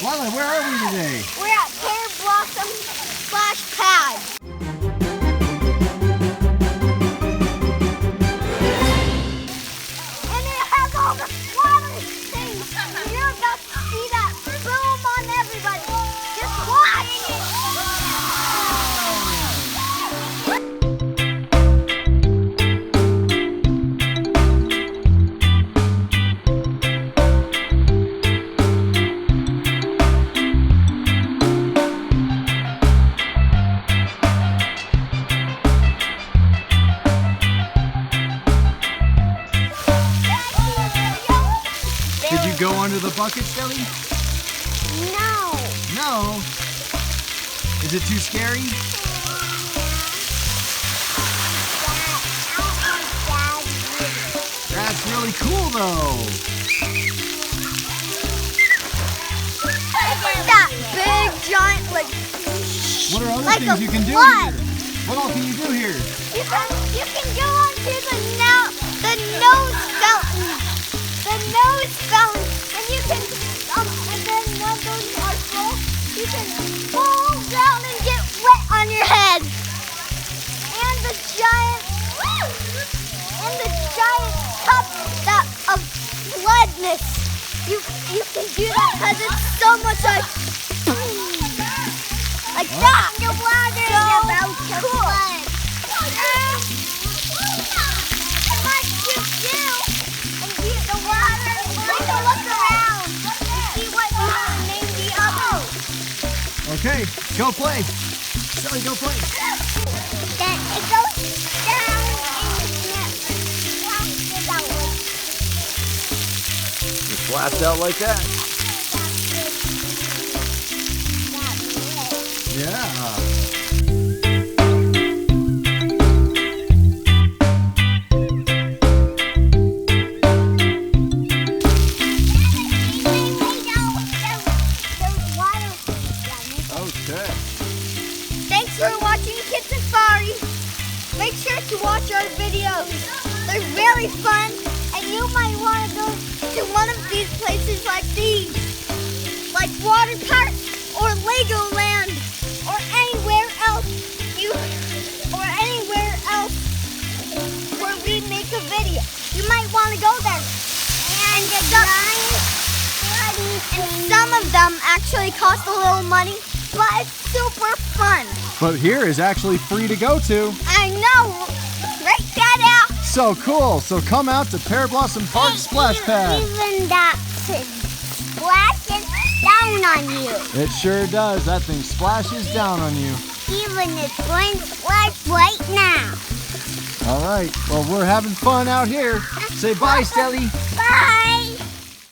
Lila, where are we today? We're at Pearblossom Splash Pad. And it has all the water things. And you're about to see that boom on everybody. Just watch. Did you go under the bucket, Shelly? No. No. Is it too scary? That's really cool, though. That big giant What are other like things a you can do flood. here? What all can you do here? You can go onto the nose fountain. The nose fountain. And you can and then when those are full, you can fall down and get wet on your head. And the giant cup of bloodness. You can do that because it's so much like that. The water is about to flood. What you do and be the water, take a look around and see what you want to name the others. Okay, go play. Shelly, go play. Then it goes down and it out like It flaps out like that. Yeah. Okay. Thanks for watching Kids Safari. Make sure to watch our videos. They're very fun, and you might want to go to one of these places like these, like water parks or Legoland, or anywhere else where we make a video. You might want to go there. And some of them actually cost a little money, but it's super fun. But here is actually free to go to. I know. Right, Dada? So cool. So come out to Pearblossom Park Splash Pad. Even that splashes down on you. It sure does. That thing splashes down on you. Even it's going to splash right now. All right. Well, we're having fun out here. Say bye, Stelly. Bye.